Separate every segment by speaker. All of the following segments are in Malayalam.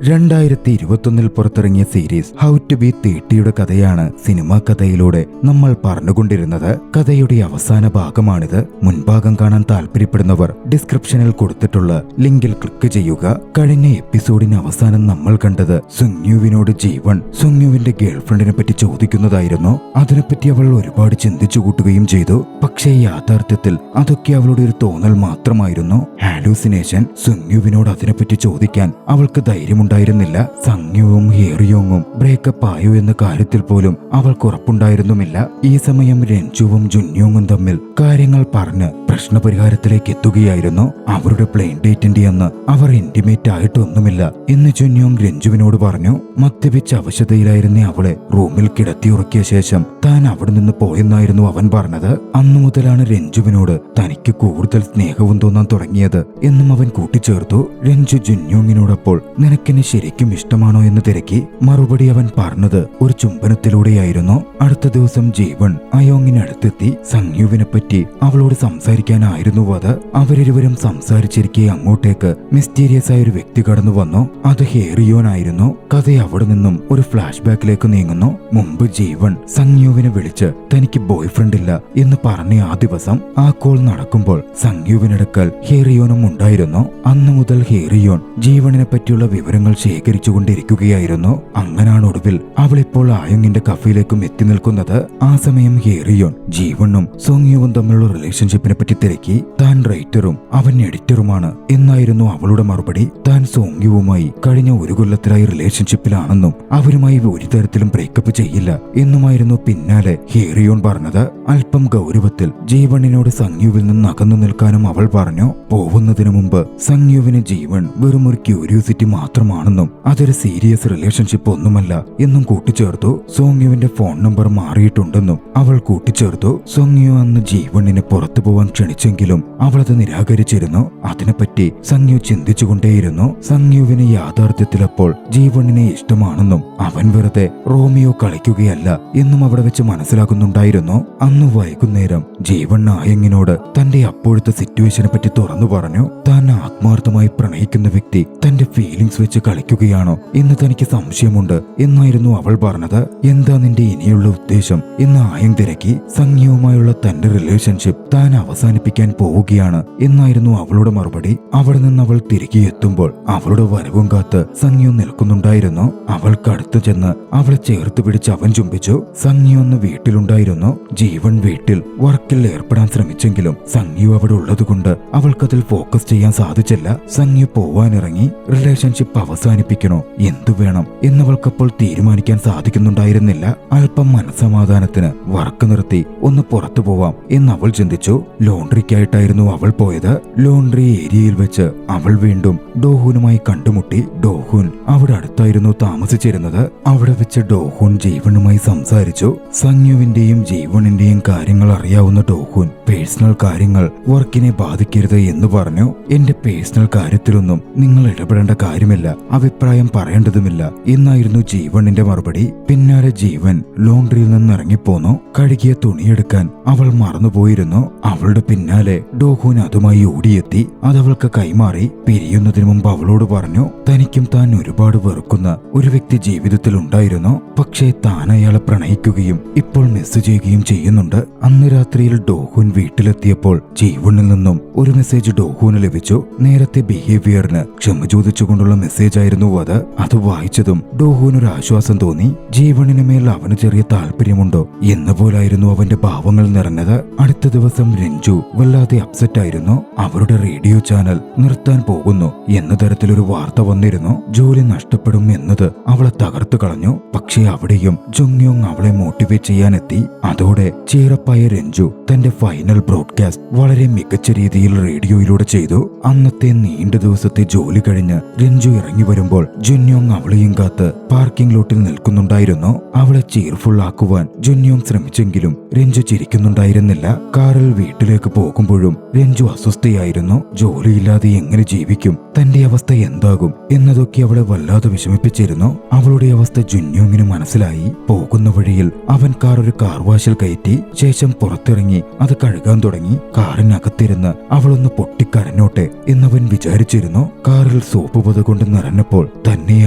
Speaker 1: 2021 പുറത്തിറങ്ങിയ സീരീസ് ഹൗ ടു ബി 30യുടെ കഥയാണ് സിനിമാ കഥയിലൂടെ നമ്മൾ പറഞ്ഞുകൊണ്ടിരുന്നത്. കഥയുടെ അവസാന ഭാഗമാണിത്. മുൻഭാഗം കാണാൻ താല്പര്യപ്പെടുന്നവർ ഡിസ്ക്രിപ്ഷനിൽ കൊടുത്തിട്ടുള്ള ലിങ്കിൽ ക്ലിക്ക് ചെയ്യുക. കഴിഞ്ഞ എപ്പിസോഡിന് അവസാനം നമ്മൾ കണ്ടത് സുങ്യുവിനോട് ജീവൻ സുങ്യുവിന്റെ ഗേൾഫ്രണ്ടിനെ പറ്റി ചോദിക്കുന്നതായിരുന്നു. അതിനെപ്പറ്റി അവൾ ഒരുപാട് ചിന്തിച്ചു കൂട്ടുകയും ചെയ്തു. പക്ഷേ യാഥാർത്ഥ്യത്തിൽ അതൊക്കെ അവളുടെ ഒരു തോന്നൽ മാത്രമായിരുന്നു, ഹാലൂസിനേഷൻ. സുങ്യുവിനോട് അതിനെപ്പറ്റി ചോദിക്കാൻ അവൾക്ക് ധൈര്യമുണ്ടായിരുന്നില്ല. സംഗ്യുവും ഹേറിയോങ്ങും ബ്രേക്കപ്പ് ആയോ എന്ന കാര്യത്തിൽ പോലും അവൾക്ക് ഉറപ്പുണ്ടായിരുന്നുമില്ല. ഈ സമയം രഞ്ജുവും ജുന്യോങ്ങും തമ്മിൽ കാര്യങ്ങൾ പറഞ്ഞ് പ്രശ്നപരിഹാരത്തിലേക്ക് എത്തുകയായിരുന്നു. അവരുടെ പ്ലെയിൻ ഡേറ്റിന്റെ അന്ന് അവർ ഇന്റിമേറ്റ് ആയിട്ടൊന്നുമില്ല എന്ന് ജുന്യോങ് രഞ്ജുവിനോട് പറഞ്ഞു. മദ്യപിച്ച അവശതയിലായിരുന്ന അവളെ റൂമിൽ കിടത്തിയുറക്കിയ ശേഷം താൻ അവിടെ നിന്ന് പോയെന്നായിരുന്നു അവൻ പറഞ്ഞത്. അന്നു മുതലാണ് രഞ്ജുവിനോട് തനിക്ക് കൂടുതൽ സ്നേഹവും തോന്നാൻ തുടങ്ങിയത് എന്നും അവൻ കൂട്ടിച്ചേർത്തു. രഞ്ജു ജുന്യോങ്ങിനോടപ്പോൾ നിനക്കെന്നെ ശരിക്കും ഇഷ്ടമാണോ എന്ന് തിരക്കി. മറുപടി അവൻ പറഞ്ഞത് ഒരു ചുംബനത്തിലൂടെയായിരുന്നു. അടുത്ത ദിവസം ജീവൻ അയോങ്ങിനടുത്തെത്തി. സംഗ്യുവിനെ പറ്റി അവളോട് സംസാരിക്കാനായിരുന്നു അത്. അവരിരുവരും സംസാരിച്ചിരിക്കെ അങ്ങോട്ടേക്ക് മിസ്റ്റീരിയസ് ആയ ഒരു വ്യക്തി കടന്നു വന്നു. അത് ഹേറിയോനായിരുന്നു. കഥ അവിടെ നിന്നും ഒരു ഫ്ലാഷ് ബാക്കിലേക്ക് നീങ്ങുന്നു. മുമ്പ് ജീവൻ സംഗ്യുവിനെ വിളിച്ച് തനിക്ക് ബോയ് ഫ്രണ്ട് ഇല്ല എന്ന് പറഞ്ഞ ആ ദിവസം ആ കോൾ നടക്കുമ്പോൾ സംഗ്യുവിനടുക്കൽ ഹേറിയോനും ഉണ്ടായിരുന്നു. അന്നു മുതൽ ഹേറിയോൻ ജീവണിനെ പറ്റിയുള്ള വിവരങ്ങൾ ശേഖരിച്ചുകൊണ്ടിരിക്കുകയായിരുന്നു. അങ്ങനാണ് ഒടുവിൽ അവളിപ്പോൾ ആയോങ്ങിന്റെ കഫയിലേക്കും എത്തി നിൽക്കുന്നത്. ആ സമയം ഹേറിയോൻ ജീവണും സോങ്യുവും തമ്മിലുള്ള റിലേഷൻഷിപ്പിനെ പറ്റി തിരക്കി. താൻ റൈറ്ററും അവൻ എഡിറ്ററുമാണ് എന്നായിരുന്നു അവളുടെ മറുപടി. താൻ സോങ്യുവുമായി കഴിഞ്ഞ ഒരു കൊല്ലത്തിലായി റിലേഷൻഷിപ്പിലാണെന്നും അവരുമായി ഒരു തരത്തിലും ബ്രേക്കപ്പ് ചെയ്യില്ല എന്നുമായിരുന്നു പിന്നാലെ ഹേറിയോൻ പറഞ്ഞത്. അല്പം ഗൗരവത്തിൽ ജീവണിനോട് സംഗ്യുവിൽ നിന്ന് അകന്നു നിൽക്കാനും അവൾ പറഞ്ഞു. പോകുന്നതിനു മുമ്പ് സംഗ്യുവിന് ജീവൻ വെറും ഒരു ക്യൂരിയോസിറ്റി മാത്രമാണെന്നും അതൊരു സീരിയസ് റിലേഷൻഷിപ്പ് ഒന്നുമല്ല എന്നും കൂട്ടിച്ചേർത്തു. സോങ്യുവിന്റെ ഫോൺ നമ്പർ മാറിയിട്ടുണ്ടെന്നും അവൾ കൂട്ടിച്ചേർത്തു. സോങ്യു അന്ന് ജീവണിനെ പുറത്തു പോവാൻ ക്ഷണിച്ചെങ്കിലും അവളത് നിരാകരിച്ചിരുന്നു. അതിനെപ്പറ്റി സംഗ്യു ചിന്തിച്ചുകൊണ്ടേയിരുന്നു. സംഗ്യുവിന് യാഥാർത്ഥ്യത്തിൽ അപ്പോൾ ജീവണിനെ ഇഷ്ടമാണെന്നും അവൻ വെറുതെ റോമിയോ കളിക്കുകയല്ല എന്നും അവിടെ വെച്ച് മനസ്സിലാക്കുന്നുണ്ടായിരുന്നു. അന്ന് വൈകുന്നേരം ജീവൻ നായങ്ങിനോട് തന്റെ അപ്പോഴത്തെ സിറ്റുവേഷനെ പറ്റി തുറന്നു പറഞ്ഞു. താൻ ആത്മാർത്ഥമായി പ്രണയിക്കുന്ന വ്യക്തി തന്റെ ഫീലിംഗ്സ് വെച്ച് കളിക്കുകയാണോ എന്ന് തനിക്ക് സംശയമുണ്ട് എന്നായിരുന്നു അവൾ പറഞ്ഞത്. എന്താ നിന്റെ ഇനിയുള്ള ഉദ്ദേശം എന്ന് ആയം തിരക്കി. സംഗ്യുവുമായുള്ള തന്റെ റിലേഷൻഷിപ്പ് താൻ അവസാനിപ്പിക്കാൻ പോവുകയാണ് എന്നായിരുന്നു അവളുടെ മറുപടി. അവിടെ നിന്ന് അവൾ തിരികെ എത്തുമ്പോൾ അവളുടെ വരവും കാത്ത് സംഗ്യു നിൽക്കുന്നുണ്ടായിരുന്നു. അവൾക്കടുത്ത് ചെന്ന് അവളെ ചേർത്ത് പിടിച്ച് അവൻ ചുംബിച്ചു. സംഗ്യു അന്ന് വീട്ടിലുണ്ടായിരുന്നു. ജീവൻ വീട്ടിൽ വർക്കിൽ ഏർപ്പെടാൻ ശ്രമിച്ചെങ്കിലും സംഗ്യു അവിടെ ഉള്ളതുകൊണ്ട് അവൾക്കതിൽ ഫോക്കസ് ചെയ്യാൻ സാധിച്ചില്ല. സംഗ്യു പോവാനിറങ്ങി. റിലേഷൻഷിപ്പ് അവസാനിപ്പിക്കണോ എന്തു വേണം എന്നവൾക്കപ്പോൾ തീരുമാനിക്കാൻ സാധിക്കുന്നുണ്ടായിരുന്നില്ല. അല്പം മനസ്സമാധാനത്തിന് വർക്ക് നിർത്തി ഒന്ന് പുറത്തു പോവാം എന്ന് അവൾ ചിന്തിച്ചു. ലോണ്ട്രിക്കായിട്ടായിരുന്നു അവൾ പോയത്. ലോണ്ട്രി ഏരിയയിൽ വെച്ച് അവൾ വീണ്ടും ഡോഹുനുമായി കണ്ടുമുട്ടി. ഡോഹുൻ അവിടെ അടുത്തായിരുന്നു താമസിച്ചിരുന്നത്. അവിടെ വെച്ച് ഡോഹുൻ ജീവനുമായി സംസാരിച്ചു. സംഗ്യുവിന്റെയും ജീവണിന്റെയും കാര്യങ്ങൾ അറിയാവുന്ന ഡോഹുൻ പേഴ്സണൽ കാര്യങ്ങൾ വർക്കിനെ ബാധിക്കരുത് എന്ന് പറഞ്ഞു. എന്റെ പേഴ്സണൽ കാര്യത്തിലൊന്നും നിങ്ങൾ ഇടപെടേണ്ട കാര്യമില്ല, അഭിപ്രായം പറയേണ്ടതുമില്ല എന്നായിരുന്നു ജീവണിന്റെ മറുപടി. പിന്നാലെ ജീവൻ ലോണ്ട്രിയിൽ നിന്ന് ഇറങ്ങിപ്പോന്നു. കഴുകിയ തുണിയെടുക്കാൻ അവൾ മറന്നുപോയിരുന്നു. അവളുടെ പിന്നാലെ ഡോഹുൻ അതുമായി ഓടിയെത്തി. അതവൾക്ക് കൈമാറി. പിരിയുന്നതിന് മുമ്പ് അവളോട് പറഞ്ഞു തനിക്കും താൻ ഒരുപാട് വെറുക്കുന്ന ഒരു വ്യക്തി ജീവിതത്തിൽ ഉണ്ടായിരുന്നു. പക്ഷേ താൻ അയാളെ പ്രണയിക്കുകയും ഇപ്പോൾ മിസ് ചെയ്യുകയും ചെയ്യുന്നുണ്ട്. അന്ന് രാത്രിയിൽ ഡോഹുൻ വീട്ടിലെത്തിയപ്പോൾ ജീവണിൽ നിന്നും ഒരു മെസ്സേജ് ഡോഹുന് ലഭിച്ചു. നേരത്തെ ബിഹേവിയറിന് ക്ഷമ ചോദിച്ചുകൊണ്ടുള്ള മെസ്സേജ് ആയിരുന്നു അത്. അത് വായിച്ചതും ഡോഹുനൊരു ആശ്വാസം തോന്നി. ജീവണിന് മേൽ അവന് ചെറിയ താല്പര്യമുണ്ടോ എന്ന പോലായിരുന്നു അവന്റെ ഭാവങ്ങൾ നിറഞ്ഞത്. അടുത്ത ദിവസം രഞ്ജു വല്ലാതെ അപ്സെറ്റ് ആയിരുന്നു. അവരുടെ റേഡിയോ ചാനൽ നിർത്താൻ പോകുന്നു എന്ന തരത്തിലൊരു വാർത്ത വന്നിരുന്നു. ജോലി നഷ്ടപ്പെടും എന്നത് അവളെ തകർത്തു കളഞ്ഞു. പക്ഷേ അവിടെയും ജുങ്യോങ് അവളെ മോട്ടിവേറ്റ് ചെയ്യാനെത്തി. അതോടെ ചീറപ്പായ രഞ്ജു തന്റെ ഫൈനൽ ബ്രോഡ്കാസ്റ്റ് വളരെ മികച്ച രീതിയിൽ റേഡിയോയിലൂടെ ചെയ്തു. അന്നത്തെ നീണ്ട ദിവസത്തെ ജോലി കഴിഞ്ഞ് രഞ്ജു ഇറങ്ങി വരുമ്പോൾ ജുന്യോങ് അവളെയും കാത്ത് പാർക്കിംഗ് ലോട്ടിൽ നിൽക്കുന്നുണ്ടായിരുന്നു. അവളെ ചീർഫുൾ ആക്കുവാൻ ജുന്യോങ് ശ്രമിച്ചെങ്കിലും രഞ്ജു ചിരിക്കുന്നുണ്ടായിരുന്നില്ല. കാറിൽ വീട്ടിലേക്ക് പോകുമ്പോഴും രഞ്ജു അസ്വസ്ഥയായിരുന്നു. ജോലിയില്ലാതെ എങ്ങനെ ജീവിക്കും, തന്റെ അവസ്ഥ എന്താകും എന്നതൊക്കെ അവളെ വല്ലാതെ വിഷമിപ്പിച്ചിരുന്നു. അവളുടെ അവസ്ഥ ജുന്യോങ്ങിന് മനസ്സിലായി. പോകുന്ന വഴിയിൽ അവൻ കാർ ഒരു കാർ വാഷിൽ കയറ്റി ശേഷം പുറത്തിറങ്ങി അത് കഴുകാൻ തുടങ്ങി. കാറിനകത്തിരുന്ന് അവളൊന്ന് പൊട്ടിക്കരഞ്ഞോട്ടെ എന്നവൻ വിചാരിച്ചിരുന്നു. കാറിൽ സോപ്പ് പത കൊണ്ട് നിറഞ്ഞപ്പോൾ തന്നെ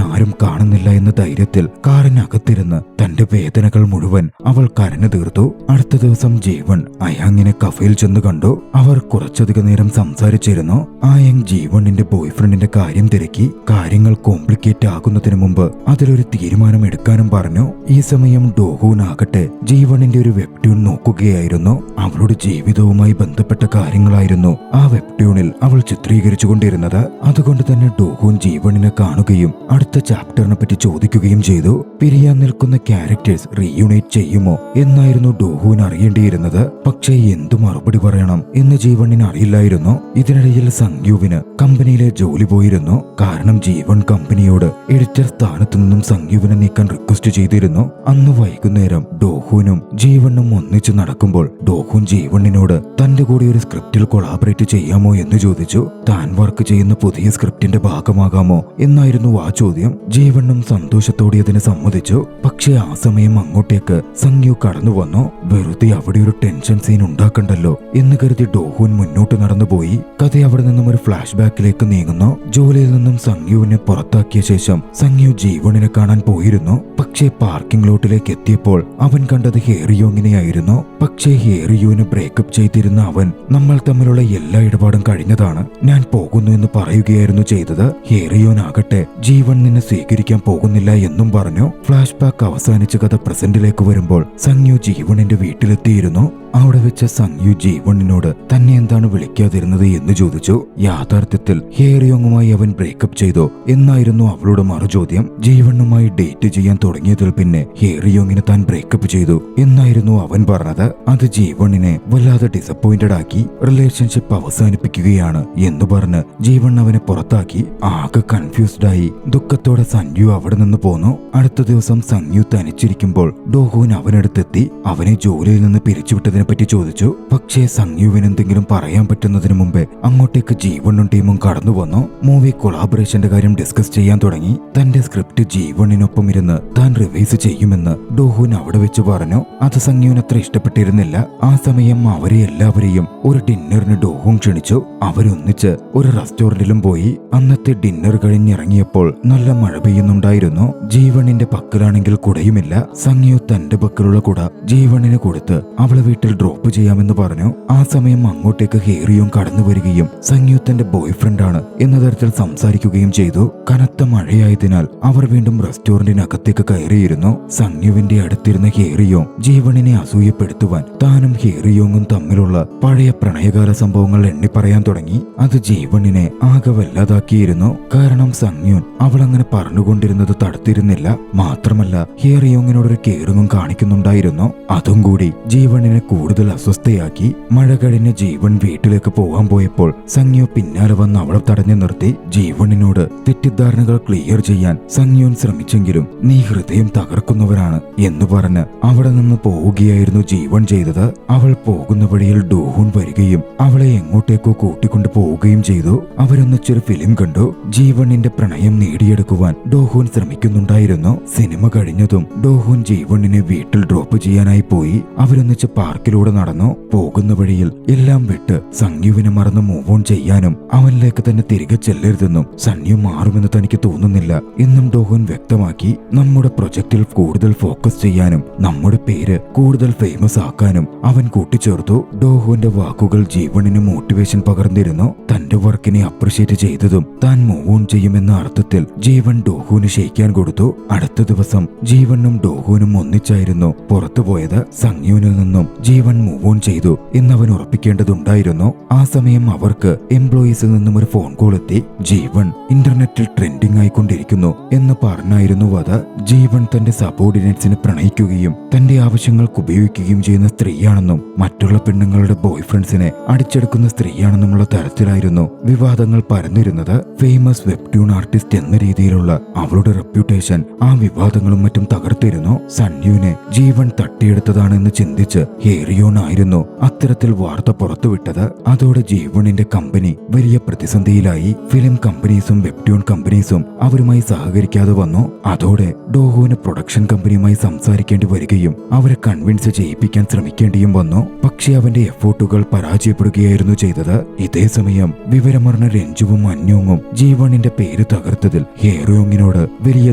Speaker 1: ആരും കാണുന്നില്ല എന്ന ധൈര്യത്തിൽ കാറിനകത്തിരുന്ന് തന്റെ വേദനകൾ മുഴുവൻ അവൾ കരഞ്ഞു തീർത്തു. അടുത്ത ദിവസം ജീവൻ അയാങ്ങിനെ കഫയിൽ ചെന്ന് കണ്ടു. അവർ കുറച്ചധികം നേരം സംസാരിച്ചിരുന്നു. ആയങ് ജീവണിന്റെ ബോയ്ഫ്രണ്ടിന്റെ കാര്യം തിരക്കി. കാര്യങ്ങൾ കോംപ്ലിക്കേറ്റ് ആകുന്നതിന് മുമ്പ് അതിലൊരു തീരുമാനം എടുക്കാനും പറഞ്ഞു. ഈ സമയം ഡോഹൂൻ ആകട്ടെ ജീവണിന്റെ ഒരു വെബ്ട്യൂൺ നോക്കുകയായിരുന്നു. അവളുടെ ജീവിതവുമായി ബന്ധപ്പെട്ട കാര്യങ്ങളായിരുന്നു ആ വെബ്ട്യൂണിൽ അവൾ ചിത്രീകരിച്ചു കൊണ്ടിരുന്നത്. അതുകൊണ്ട് തന്നെ ഡോഹൂൻ ജീവണിനെ കാണുകയും അടുത്ത ചാപ്റ്ററിനെ പറ്റി ചോദിക്കുകയും ചെയ്തു. പിരിയാൻ നിൽക്കുന്ന ക്യാരക്ടേഴ്സ് റീയൂണേറ്റ് ചെയ്യുമോ എന്നായിരുന്നു ഡോഹൂൻ അറിയേണ്ടിയിരുന്നത്. പക്ഷേ എന്തു മറുപടി പറയണം എന്ന് ജീവണിന് അറിയില്ലായിരുന്നു. ഇതിനിടയിൽ സംഗ്യുവിന് കമ്പനിയിലെ ജോലി പോയിരുന്നു. കാരണം ജീവൻ കമ്പനിയോട് എഡിറ്റർ സ്ഥാനത്തു നിന്നും സംഗ്യുവിനെ നീക്കാൻ റിക്വസ്റ്റ് ചെയ്തിരുന്നു. അന്ന് വൈകുന്നേരം ഡോഹൂനും ജീവനും ഒന്നിച്ച് നടക്കുമ്പോൾ ഡോഹൂൻ ജീവണിനോട് തന്റെ കൂടെ ഒരു സ്ക്രിപ്റ്റിൽ കൊളാബറേറ്റ് ചെയ്യാമോ എന്ന് ചോദിച്ചു. താൻ വർക്ക് ചെയ്യുന്ന പുതിയ സ്ക്രിപ്റ്റിന്റെ ഭാഗമാകാമോ എന്നായിരുന്നു ആ ചോദ്യം. ജീവനും സന്തോഷത്തോടെ അതിന് സമ്മതിച്ചു. പക്ഷേ ആ സമയം അങ്ങോട്ടേക്ക് സംഗ്യു കടന്നു വന്നു. വെറുതെ അവിടെ ഒരു ടെൻഷൻ സീൻ ഉണ്ടാക്കണ്ടല്ലോ എന്ന് കരുതി ഡോഹൂൻ മുന്നോട്ട് നടന്നുപോയി. കഥ അവിടെ നിന്നും ഒരു ഫ്ലാഷ് ബാക്കിലേക്ക് നീങ്ങുന്നു. ജോലിയിൽ നിന്നും സംഗ്യുവിനെ പുറത്താക്കിയ ശേഷം സംഗ്യു ജീവണിനെ കാണാൻ പോയിരുന്നു. പക്ഷേ പാർക്കിംഗ് ലോട്ടിലേക്ക് എത്തിയപ്പോൾ അവൻ കണ്ടത് ഹേറിയോങ്ങിനെയായിരുന്നു. പക്ഷേ ഹേറിയോന് ബ്രേക്കപ്പ് ചെയ്തിരുന്ന അവൻ നമ്മൾ തമ്മിലുള്ള എല്ലാ ഇടപാടും കഴിഞ്ഞതാണ്, ഞാൻ പോകുന്നു എന്ന് പറയുകയായിരുന്നു ചെയ്തത്. ഹേറിയോനാകട്ടെ ജീവൻ നിന്നെ സ്വീകരിക്കാൻ പോകുന്നില്ല എന്നും പറഞ്ഞു. ഫ്ലാഷ് ബാക്ക് അവസാനിച്ച കഥ പ്രസന്റിലേക്ക് വരുമ്പോൾ സംഗ്യു ജീവണിന്റെ വീട്ടിലെത്തിയിരുന്നു. അവിടെ വെച്ച സംഗ്യു ജീവണിനോട് തന്നെ എന്താണ് വിളിക്കാതിരുന്നത് എന്ന് ചോദിച്ചു. യാഥാർത്ഥ്യത്തിൽ ഹേറിയോങ്ങുമായി അവൻ ബ്രേക്കപ്പ് ചെയ്തോ എന്നായിരുന്നു അവളുടെ മറുചോദ്യം. ജീവനുമായി ഡേറ്റ് ചെയ്യാൻ തുടങ്ങിയതിൽ പിന്നെ ഹേറിയോങ്ങിനെ താൻ ബ്രേക്കപ്പ് ചെയ്തു എന്നായിരുന്നു അവൻ പറഞ്ഞത്. അത് ജീവണിനെ വല്ലാതെ ഡിസപ്പോയിന്റഡ് ആക്കി. റിലേഷൻഷിപ്പ് അവസാനിപ്പിക്കുകയാണ് എന്ന് പറഞ്ഞ് ജീവൻ അവനെ പുറത്താക്കി. ആകെ കൺഫ്യൂസ്ഡ് ആയി ദുഃഖത്തോടെ സംഗ്യു അവിടെ നിന്ന് പോന്നു. അടുത്ത ദിവസം സംഗ്യു തനിച്ചിരിക്കുമ്പോൾ ഡോഹൂൻ അവനടുത്തെത്തി. അവനെ ജോലിയിൽ നിന്ന് പിരിച്ചുവിട്ടതിനെ പറ്റി ചോദിച്ചു. പക്ഷേ സംഗ്യുവിന് എന്തെങ്കിലും പറയാൻ പറ്റുന്നതിന് മുമ്പേ അങ്ങോട്ടേക്ക് ജീവനും ടീമും കടന്നു വന്നു. മൂവി കൊളാബറേഷന്റെ കാര്യം ഡിസ്കസ് ചെയ്യാൻ തുടങ്ങി. തന്റെ സ്ക്രിപ്റ്റ് ജീവണിനൊപ്പം ഇരുന്ന് താൻ റിവൈസ് ചെയ്യുമെന്ന് ഡോഹൂൻ അവിടെ വെച്ച് പറഞ്ഞു. അത് സംഗ്യുവിന് അത്ര ഇഷ്ടപ്പെട്ടിരുന്നില്ല. ആ സമയം അവരെ എല്ലാവരെയും ഒരു ഡിന്നറിന് ഡോഹൂൻ ക്ഷണിച്ചു. അവരൊന്നിച്ച് ഒരു റെസ്റ്റോറന്റിലും പോയി. അന്നത്തെ ഡിന്നർ കഴിഞ്ഞിറങ്ങിയപ്പോൾ നല്ല മഴ പെയ്യുന്നുണ്ടായിരുന്നു. ജീവണിന്റെ പക്കലാണെങ്കിൽ കുടയുമില്ല. സംഗ്യു തന്റെ പക്കലുള്ള കുട ജീവണിന് കൊടുത്ത് അവളെ വീട്ടിൽ ഡ്രോപ്പ് ചെയ്യാമെന്ന് പറഞ്ഞു. ആ സമയം അങ്ങോട്ടേക്ക് ഹേറിയോങ് കടന്നു വരികയും സംഗ്യു തന്റെ ബോയ്ഫ്രണ്ടാണ് എന്ന തരത്തിൽ സംസാരിക്കുകയും ചെയ്തു. കനത്ത മഴയായതിനാൽ അവർ വീണ്ടും റെസ്റ്റോറന്റിനകത്തേക്ക് കയറിയിരുന്നു. സംഗ്യുവിന്റെ അടുത്തിരുന്ന ഹേറിയോങ് ജീവണിനെ അസൂയപ്പെടുത്തുവാൻ താനും ഹേറിയോങ്ങും തമ്മിലുള്ള പഴയ പ്രണയകാല സംഭവങ്ങൾ എണ്ണി പറയാൻ തുടങ്ങി. അത് ജീവണിനെ ആകെ വല്ലാതാക്കിയിരുന്നു. കാരണം സംഗ്യുൻ അവളങ്ങനെ പറഞ്ഞുകൊണ്ടിരുന്നത് തടുത്തിരുന്നില്ല. മാത്രമല്ല ഹേറിയോങ്ങിനോടൊരു കെയറിങ്ങും കാണിക്കുന്നുണ്ടായിരുന്നു. അതും കൂടി ജീവണിനെ കൂടുതൽ അസ്വസ്ഥയാക്കി. മഴ കഴിഞ്ഞ് ജീവൻ വീട്ടിലേക്ക് പോകാൻ പോയപ്പോൾ സംഗ്യു പിന്നാലെ വന്ന് അവളെ തടഞ്ഞു നിർത്തി. ജീവണിനോട് തെറ്റിദ്ധാരണകൾ ക്ലിയർ ചെയ്യാൻ സംഗ്യുൻ ശ്രമിച്ചെങ്കിലും നീ ഹൃദയം തകർക്കുന്നവരാണ് എന്ന് പറഞ്ഞ് അവിടെ നിന്ന് പോവുകയായിരുന്നു ജീവൻ ചെയ്തത്. അവൾ പോകുന്ന വഴിയിൽ ഡോഹൂൻ വരികയും അവളെ എങ്ങോട്ടേക്കോ കൂട്ടിക്കൊണ്ടു പോവുകയും ചെയ്തു. അവരൊന്നിച്ചൊരു ഫിലിം കണ്ടു. ജീവണിന്റെ പ്രണയം നേടിയെടുക്കുവാൻ ഡോഹൂൻ ശ്രമിക്കുന്നുണ്ടായിരുന്നു. സിനിമ കഴിഞ്ഞതും ഡോഹൂൻ ജീവണിനെ വീട്ടിൽ ഡ്രോപ്പ് ചെയ്യാനായി പോയി. അവരൊന്നിച്ച് പാർക്കിലൂടെ നടന്നു. പോകുന്ന വഴിയിൽ എല്ലാം വിട്ട് സംഗ്യുവിനെ മറന്ന് മൂവ് ഓൺ ചെയ്യാനും അവനിലേക്ക് തന്നെ തിരികെ ചെല്ലരുതെന്നും സംഗ്യു മാറുമെന്ന് തനിക്ക് തോന്നുന്നില്ല എന്നും ഡോഹൂൻ വ്യക്തമാക്കി. നമ്മുടെ പ്രൊജക്റ്റിൽ കൂടുതൽ ഫോക്കസ് ചെയ്യാനും നമ്മുടെ പേര് കൂടുതൽ ഫേമസ് ആക്കാനും അവൻ കൂട്ടിച്ചേർത്തു. ഡോഹൂന്റെ വാക്കുകൾ ജീവണിന് മോട്ടിവേഷൻ പകർന്നിരുന്നു. തന്റെ വർക്കിനെ അപ്രിഷ്യേറ്റ് ചെയ്തതും താൻ മൂവ് ഓൺ ചെയ്യുമെന്ന അർത്ഥത്തിൽ ജീവൻ ഡോഹൂന് ക്ഷയിക്കാൻ കൊടുത്തു. അടുത്ത ദിവസം ജീവനും ഡോഹൂനും ഒന്നിച്ചായിരുന്നു പുറത്തുപോയത്. സംഗ്യുവിനിൽ നിന്നും ജീവൻ മൂവ് ഓൺ ചെയ്തു എന്നവൻ ഉറപ്പിക്കേണ്ടതുണ്ടായിരുന്നു. ആ സമയം അവർക്ക് എംപ്ലോയീസിൽ നിന്നും ഒരു ഫോൺ കോൾ എത്തി. ജീവൻ ഇന്റർനെറ്റിൽ ട്രെൻഡിംഗ് ആയിക്കൊണ്ടിരിക്കുന്നു എന്ന് പറഞ്ഞായിരുന്നു അത്. ജീവൻ തന്റെ സബോർഡിനേറ്റ്സിനെ പ്രണയിക്കുകയും തന്റെ ആവശ്യങ്ങൾക്ക് ഉപയോഗിക്കുകയും ചെയ്യുന്ന സ്ത്രീയാണെന്നും മറ്റുള്ള പെണ്ണുങ്ങളുടെ ബോയ്ഫ്രണ്ട്സിനെ അടിച്ചെടുക്കുന്ന സ്ത്രീയാണെന്നുമുള്ള തരത്തിലായിരുന്നു വിവാദങ്ങൾ പരന്നിരുന്നത്. ഫേമസ് വെബ്ട്യൂൺ ആർട്ടിസ്റ്റ് എന്ന രീതിയിലുള്ള അവളുടെ റെപ്യൂട്ടേഷൻ ആ വിവാദങ്ങളും മറ്റും തകർത്തിരുന്നു. സൺയുവിനെ ജീവൻ തട്ടിയെടുത്തതാണെന്ന് ചിന്തിച്ച് ഹേറിയോൺ ആയിരുന്നു അത്തരത്തിൽ വാർത്ത പുറത്തുവിട്ടത്. അതോടെ ജീവണിന്റെ കമ്പനി വലിയ പ്രതിസന്ധിയിലായി. ഫിലിം കമ്പനീസും വെബ്റ്റൂൺ കമ്പനീസും അവരുമായി സഹകരിക്കാതെ വന്നു. അതോടെ ഡോഹുവിന് പ്രൊഡക്ഷൻ കമ്പനിയുമായി സംസാരിക്കേണ്ടി വരികയും അവരെ കൺവിൻസ് ചെയ്യിപ്പിക്കാൻ ശ്രമിക്കേണ്ടിയും വന്നു. പക്ഷേ അവന്റെ എഫോർട്ടുകൾ പരാജയപ്പെടുകയായിരുന്നു ചെയ്തത്. ഇതേസമയം വിവരമറിഞ്ഞ രഞ്ജുവും അന്യോങ്ങും ജീവണിന്റെ പേര് തകർത്തതിൽ ഹേറിയോങ്ങിനോട് വലിയ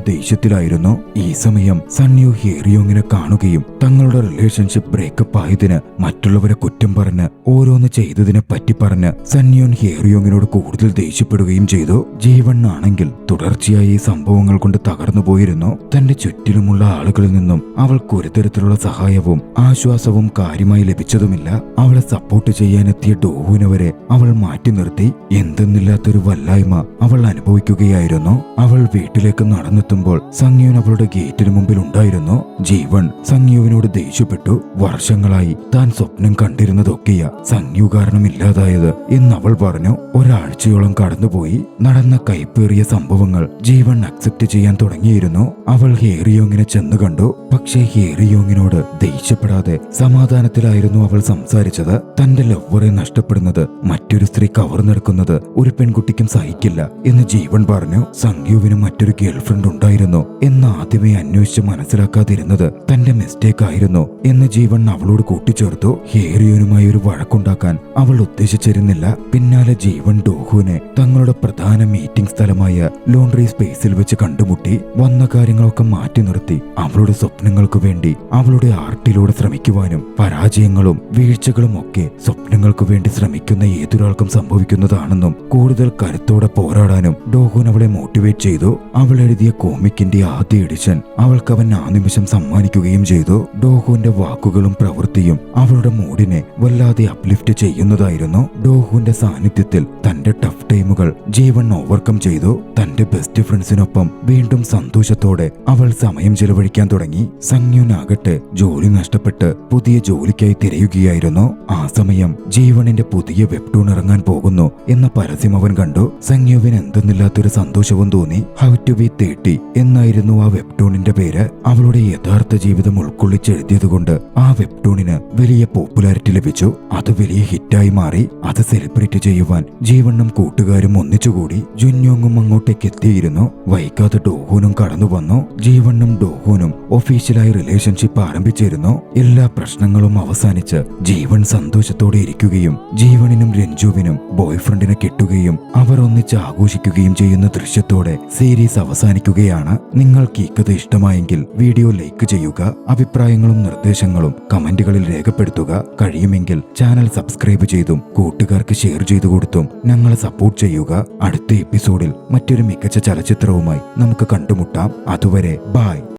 Speaker 1: ദേഷ്യത്തിലായിരുന്നു. ഈ സമയം സൺയു ഹേറിയോങ്ങിനെ കാണുകയും തങ്ങളുടെ റിലേഷൻഷിപ്പ് ബ്രേക്കപ്പ് ആയതിന് മറ്റുള്ളവരെ കുറ്റം പറഞ്ഞ് ഓരോന്ന് ചെയ്തതിനെ പറ്റി പറഞ്ഞ് സൺയോൻ ഹേറിയോങ്ങിനോട് കൂടുതൽ ദേഷ്യപ്പെടുകയും ചെയ്തു. ജീവൺ ആണെങ്കിൽ തുടർച്ചയായി ഈ സംഭവങ്ങൾ കൊണ്ട് തകർന്നു പോയിരുന്നു. തന്റെ ചുറ്റിലുമുള്ള ആളുകളിൽ നിന്നും അവൾക്ക് ഒരു തരത്തിലുള്ള സഹായവും ആശ്വാസവും കാര്യമായി ലഭിച്ചതുമില്ല. അവളെ സപ്പോർട്ട് ചെയ്യാനെത്തിയ ഡോഹുവിനെ വരെ അവൾ മാറ്റി നിർത്തി. എന്തെന്നില്ലാത്തൊരു വല്ലായ്മ അവൾ അനുഭവിക്കുകയായിരുന്നു. അവൾ വീട്ടിലേക്ക് നടന്നെത്തുമ്പോൾ സങ്യുൻ അവളുടെ ഗേറ്റിന് മുമ്പിൽ ഉണ്ടായിരുന്നു. ജീവൺ സങ്യുവിനോട് ദേഷ്യപ്പെട്ടു. വർഷങ്ങളായി താൻ സ്വപ്നം കണ്ടിരുന്നതൊക്കെയാ സങ്യു കാരണം ഇല്ലാതായത് എന്ന് അവൾ പറഞ്ഞു. ഒരാഴ്ചയോളം കടന്നുപോയി. നടന്ന കൈപ്പേറിയ സംഭവങ്ങൾ ജീവൺ അക്സെപ്റ്റ് ചെയ്യാൻ തുടങ്ങിയിരുന്നു. അവൾ ഹേറിയോങ്ങിനെ ചെന്ന് കണ്ടു. പക്ഷേ ഹേറിയോങ്ങിനോട് ദേഷ്യപ്പെടാതെ സമാധാനത്തിലായിരുന്നു അവൾ സംസാരിച്ചത്. തന്റെ ലവ്വറെ നഷ്ടപ്പെടുന്നത്, മറ്റൊരു സ്ത്രീ കവർന്നെടുക്കുന്നത് ഒരു പെൺകുട്ടിക്കും സഹിക്കില്ല എന്ന് ജീവൺ പറഞ്ഞു. സങ്യുവിന് മറ്റൊരു ഗേൾഫ്രണ്ട് ഉണ്ടായിരുന്നു എന്ന് ആദ്യമേ അന്വേഷിച്ച് മനസ്സിലാക്കാതിരുന്നത് തന്റെ മിസ്റ്റേക്ക് ആയിരുന്നു എന്ന് ജീവൺ അവളോട് കൂട്ടിച്ചേർത്തു. ഹേറിയോനുമായി ഒരു വഴക്കുണ്ടാക്കാൻ അവൾ ഉദ്ദേശിച്ചിരുന്നില്ല. പിന്നാലെ ജീവൺ ഡോഹുവിനെ തങ്ങളുടെ പ്രധാന മീറ്റിംഗ് സ്ഥലമായ ലോണ്ട്രി സ്പേസിൽ വെച്ച് കണ്ടുമുട്ടി. വന്ന കാര്യങ്ങളൊക്കെ മാറ്റി നിർത്തി അവളുടെ സ്വപ്നങ്ങൾക്ക് വേണ്ടി അവളുടെ ആർട്ടിലൂടെ ശ്രമിക്കുവാനും പരാജയങ്ങളും വീഴ്ചകളും ഒക്കെ സ്വപ്നങ്ങൾക്ക് വേണ്ടി ശ്രമിക്കുന്ന ഏതൊരാൾക്കും സംഭവിക്കുന്നതാണെന്നും കൂടുതൽ കരുത്തോടെ പോരാടാനും ഡോഹുൻ അവളെ മോട്ടിവേറ്റ് ചെയ്തു. അവൾ എഴുതിയ കോമിക്കിന്റെ ആദ്യ എഡിഷൻ അവൾക്ക് അവൻ ആ നിമിഷം സമ്മാനിക്കുകയും ചെയ്തു. ഡോഹുവിന്റെ വാക്കുകളും പ്രവൃത്തിയും അവളുടെ മൂഡിനെ വല്ലാതെ അപ്ലിഫ്റ്റ് ചെയ്യുന്നതായിരുന്നു. ഡോഹുവിന്റെ സാന്നിധ്യത്തിൽ തന്റെ ടഫ് ടൈമുകൾ ജീവൻ ഓവർകം ചെയ്തു. തന്റെ ബെസ്റ്റ് ഫ്രണ്ട്സിനൊപ്പം വീണ്ടും സന്തോഷത്തോടെ അവൾ സമയം ചെലവഴിക്കാൻ തുടങ്ങി. സങ്യുനാകട്ടെ ജോലി നഷ്ടപ്പെട്ട് പുതിയ ജോലിക്കായി തിരയുകയായിരുന്നു. ആ സമയം ജീവണിന്റെ പുതിയ വെബ്ടൂൺ ഇറങ്ങാൻ പോകുന്നു എന്ന പരസ്യം അവൻ കണ്ടു. സങ്യുവിന് എന്തെന്നില്ലാത്തൊരു സന്തോഷവും തോന്നി. ഹൗ ടു ബി 30 എന്നായിരുന്നു ആ വെബ്ടൂണിന്റെ പേര്. അവളുടെ യഥാർത്ഥ ജീവിതം ഉൾക്കൊള്ളിച്ചെഴുതിയതുകൊണ്ട് ആ വെബ്ടൂണിന് വലിയ പോപ്പുലാരിറ്റി ലഭിച്ചു. അത് വലിയ ഹിറ്റായി മാറി. അത് സെലിബ്രേറ്റ് ചെയ്യുവാൻ ജീവണ്ണും കൂട്ടുകാരും ഒന്നിച്ചുകൂടി. ജുന്യോങ്ങും അങ്ങോട്ടേക്ക് എത്തിയിരുന്നു. വൈകാതെ ഡോഹൂനും കടന്നു വന്നു. ജീവണ്ണും ഡോഹൂനും ഒഫീഷ്യലായി റിലേഷൻഷിപ്പ് ആരംഭിച്ചിരുന്നു. എല്ലാ പ്രശ്നങ്ങളും അവസാനിച്ച് ജീവൻ സന്തോഷത്തോടെ ഇരിക്കുകയും ജീവണിനും രഞ്ജുവിനും ബോയ്ഫ്രണ്ടിനെ കിട്ടുകയും അവർ ഒന്നിച്ച് ആഘോഷിക്കുകയും ചെയ്യുന്ന ദൃശ്യത്തോടെ സീരീസ് അവസാനിക്കുകയാണ്. നിങ്ങൾക്ക് ഈ കഥ ഇഷ്ടമായെങ്കിൽ വീഡിയോ ലൈക്ക് ചെയ്യുക. അഭിപ്രായങ്ങളും നിർദ്ദേശങ്ങളും കമന്റുകളിൽ രേഖപ്പെടുത്തുക. കഴിയുമെങ്കിൽ ചാനൽ സബ്സ്ക്രൈബ് ചെയ്തും കൂട്ടുകാർക്ക് ഷെയർ ചെയ്തു കൊടുത്തും ഞങ്ങളെ സപ്പോർട്ട് ചെയ്യുക. അടുത്ത എപ്പിസോഡിൽ മറ്റൊരു മികച്ച ചലച്ചിത്രവുമായി നമുക്ക് കണ്ടുമുട്ടാം. അതുവരെ ബൈ.